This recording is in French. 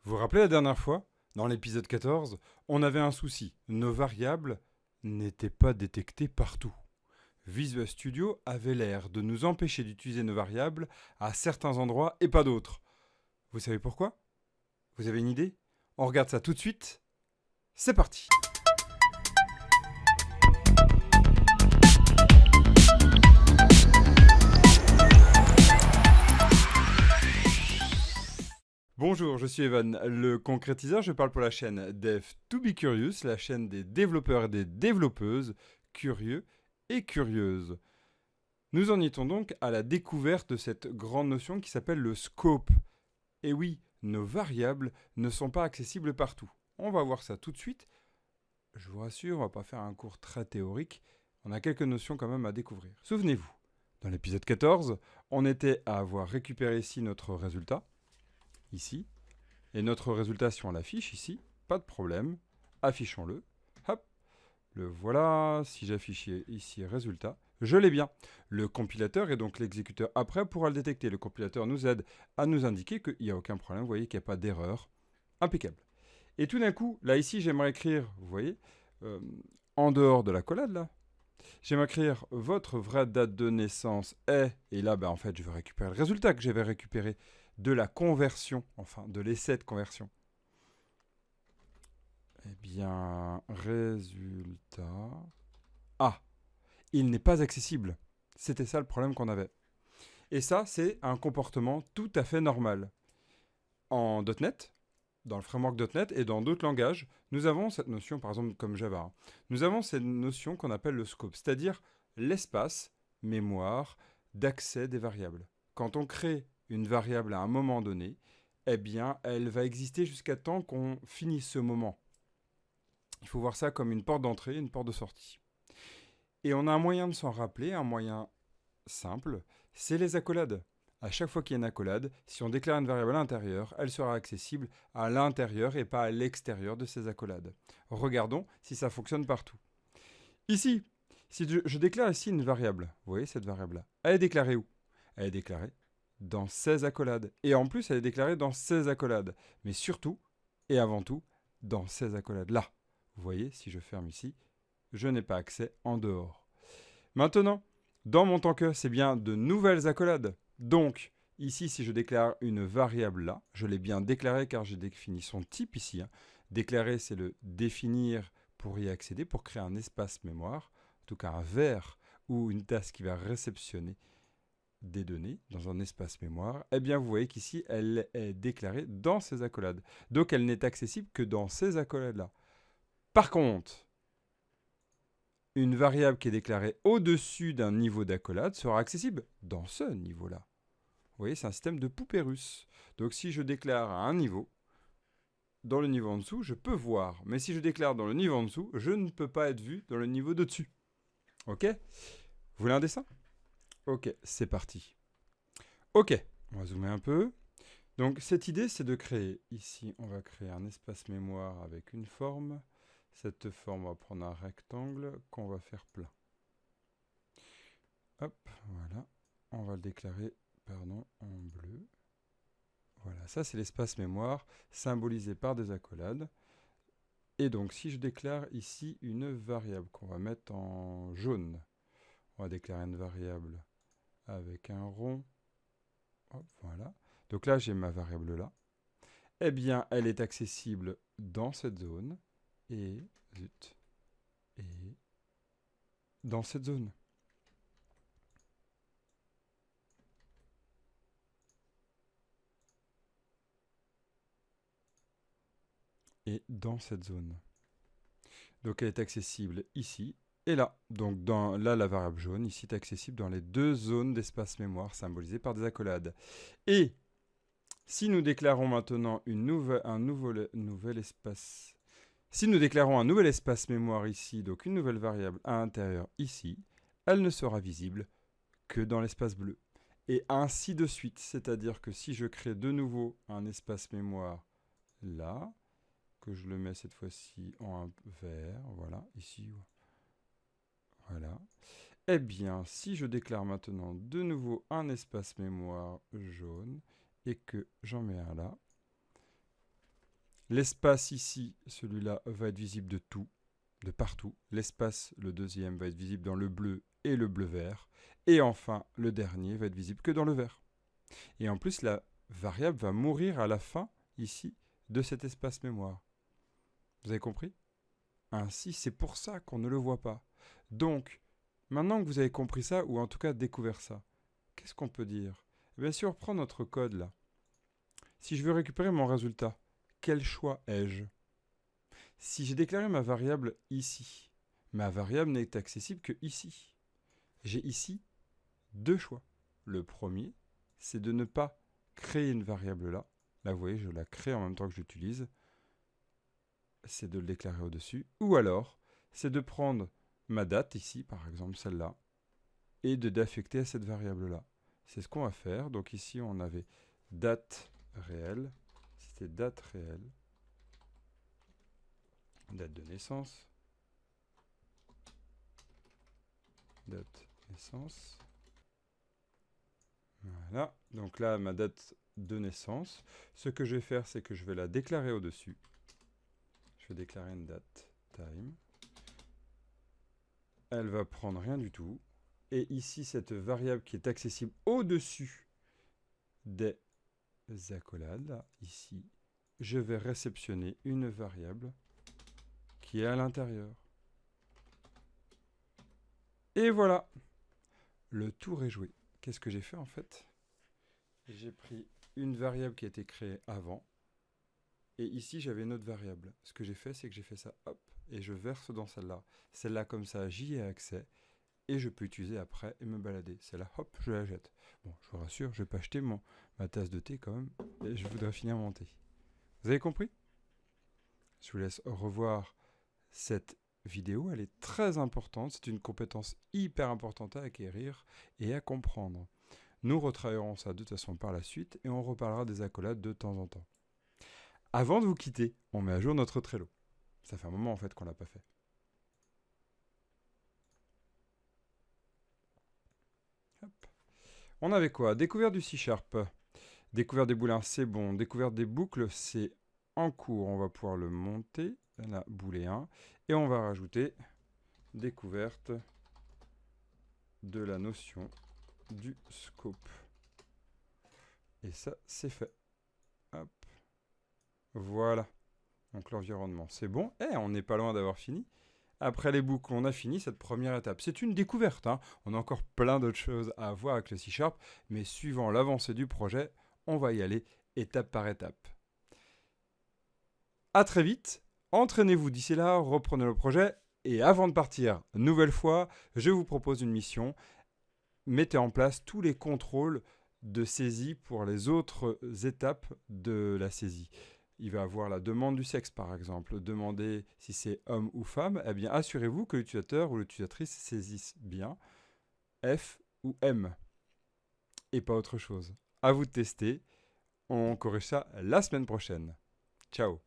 Vous vous rappelez la dernière fois, dans l'épisode 14, on avait un souci. Nos variables n'étaient pas détectées partout. Visual Studio avait l'air de nous empêcher d'utiliser nos variables à certains endroits et pas d'autres. Vous savez pourquoi? Vous avez une idée? On regarde ça tout de suite. C'est parti! Bonjour, je suis Evan, le concrétiseur. Je parle pour la chaîne Dev2Be Curious, la chaîne des développeurs et des développeuses curieux et curieuses. Nous en étions donc à la découverte de cette grande notion qui s'appelle le scope. Et oui, nos variables ne sont pas accessibles partout. On va voir ça tout de suite. Je vous rassure, on ne va pas faire un cours très théorique. On a quelques notions quand même à découvrir. Souvenez-vous, dans l'épisode 14, on était à avoir récupéré ici notre résultat, ici, et notre résultat, si on l'affiche ici, pas de problème, affichons-le. Hop, le voilà. Si j'affiche ici résultat, je l'ai bien. Le compilateur et donc l'exécuteur après pourra le détecter. Le compilateur nous aide à nous indiquer qu'il n'y a aucun problème. Vous voyez qu'il n'y a pas d'erreur. Impeccable. Et tout d'un coup, là ici, j'aimerais écrire, vous voyez, en dehors de l'accolade là, j'aimerais écrire votre vraie date de naissance est, et là, en fait, je vais récupérer le résultat que j'avais récupéré de la conversion, enfin, de l'essai de conversion. Eh bien, résultat... Ah, il n'est pas accessible. C'était ça le problème qu'on avait. Et ça, c'est un comportement tout à fait normal. En .NET, dans le framework .NET et dans d'autres langages, nous avons cette notion, par exemple comme Java, nous avons cette notion qu'on appelle le scope, c'est-à-dire l'espace, mémoire, d'accès des variables. Quand on crée une variable à un moment donné, eh bien, elle va exister jusqu'à temps qu'on finisse ce moment. Il faut voir ça comme une porte d'entrée, une porte de sortie. Et on a un moyen de s'en rappeler, un moyen simple, c'est les accolades. À chaque fois qu'il y a une accolade, si on déclare une variable à l'intérieur, elle sera accessible à l'intérieur et pas à l'extérieur de ces accolades. Regardons si ça fonctionne partout. Ici, si je déclare ici une variable, vous voyez cette variable-là, elle est déclarée où? Elle est déclarée dans ces accolades. Et en plus, elle est déclarée dans ces accolades. Mais surtout, et avant tout, dans ces accolades-là. Vous voyez, si je ferme ici, je n'ai pas accès en dehors. Maintenant, dans mon temps que, c'est bien de nouvelles accolades. Donc, ici, si je déclare une variable là, je l'ai bien déclarée car j'ai défini son type ici. Déclarer, c'est le définir pour y accéder, pour créer un espace mémoire, en tout cas un ver ou une tasse qui va réceptionner des données dans un espace mémoire. Eh bien, vous voyez qu'ici, elle est déclarée dans ces accolades. Donc, elle n'est accessible que dans ces accolades-là. Par contre, une variable qui est déclarée au-dessus d'un niveau d'accolade sera accessible dans ce niveau-là. Vous voyez, c'est un système de poupée russe. Donc si je déclare à un niveau, dans le niveau en dessous, je peux voir. Mais si je déclare dans le niveau en dessous, je ne peux pas être vu dans le niveau de dessus. Ok? Vous voulez un dessin? Ok, c'est parti. Ok, on va zoomer un peu. Donc cette idée, c'est de créer, ici, on va créer un espace mémoire avec une forme. Cette forme, on va prendre un rectangle qu'on va faire plein. Hop, voilà. On va le déclarer, pardon, en bleu. Voilà, ça c'est l'espace mémoire symbolisé par des accolades. Et donc si je déclare ici une variable qu'on va mettre en jaune, on va déclarer une variable avec un rond. Hop, voilà. Donc là j'ai ma variable là. Eh bien elle est accessible dans cette zone et, zut, et dans cette zone. Et dans cette zone. Donc elle est accessible ici et là. Donc là, la variable jaune, ici, est accessible dans les deux zones d'espace mémoire symbolisées par des accolades. Et si nous déclarons maintenant un nouvel espace... Si nous déclarons un nouvel espace mémoire ici, donc une nouvelle variable à l'intérieur ici, elle ne sera visible que dans l'espace bleu. Et ainsi de suite, c'est-à-dire que si je crée de nouveau un espace mémoire là, que je le mets cette fois-ci en vert, voilà, ici, voilà. Eh bien, si je déclare maintenant de nouveau un espace mémoire jaune et que j'en mets un là, L'espace ici, celui-là, va être visible de tout, de partout. L'espace, le deuxième, va être visible dans le bleu et le bleu-vert. Et enfin, le dernier va être visible que dans le vert. Et en plus, la variable va mourir à la fin, ici, de cet espace mémoire. Vous avez compris? Ainsi, c'est pour ça qu'on ne le voit pas. Donc, maintenant que vous avez compris ça, ou en tout cas découvert ça, qu'est-ce qu'on peut dire? Bien sûr, on reprend notre code là. Si je veux récupérer mon résultat, quel choix ai-je? Si j'ai déclaré ma variable ici, ma variable n'est accessible que ici. J'ai ici deux choix. Le premier, c'est de ne pas créer une variable là. Là, vous voyez, je la crée en même temps que j'utilise. C'est de le déclarer au-dessus. Ou alors, c'est de prendre ma date ici, par exemple celle-là, et de d'affecter à cette variable-là. C'est ce qu'on va faire. Donc ici, on avait date réelle. C'était date réelle. Date de naissance. Date naissance. Voilà. Donc là, ma date de naissance. Ce que je vais faire, c'est que je vais la déclarer au-dessus. Je vais déclarer une date time. Elle va prendre rien du tout. Et ici, cette variable qui est accessible au-dessus des accolades, là, ici, je vais réceptionner une variable qui est à l'intérieur. Et voilà, le tour est joué. Qu'est-ce que j'ai fait en fait? J'ai pris une variable qui a été créée avant, et ici j'avais une autre variable. Ce que j'ai fait, c'est que j'ai fait ça, hop, et je verse dans celle-là. Celle-là, comme ça, j'y ai accès, et je peux utiliser après et me balader. Celle-là, hop, je la jette. Bon, je vous rassure, je vais pas acheter ma tasse de thé quand même, et je voudrais finir mon thé. Vous avez compris? Je vous laisse revoir cette vidéo, elle est très importante, c'est une compétence hyper importante à acquérir et à comprendre. Nous retravaillerons ça de toute façon par la suite et on reparlera des accolades de temps en temps. Avant de vous quitter, on met à jour notre Trello. Ça fait un moment en fait qu'on l'a pas fait. Hop. On avait quoi? Découverte du C#. Découverte des boulins, c'est bon. Découverte des boucles, c'est en cours. On va pouvoir le monter. La boulet 1. Et on va rajouter découverte de la notion du scope. Et ça, c'est fait. Hop. Voilà. Donc l'environnement, c'est bon. Et on n'est pas loin d'avoir fini. Après les boucles, on a fini cette première étape. C'est une découverte. Hein. On a encore plein d'autres choses à voir avec le C#, mais suivant l'avancée du projet, on va y aller étape par étape. À très vite. Entraînez-vous d'ici là, reprenez le projet. Et avant de partir, nouvelle fois, je vous propose une mission. Mettez en place tous les contrôles de saisie pour les autres étapes de la saisie. Il va avoir la demande du sexe, par exemple. Demander si c'est homme ou femme. Eh bien, assurez-vous que l'utilisateur ou l'utilisatrice saisisse bien F ou M et pas autre chose. À vous de tester. On corrige ça la semaine prochaine. Ciao.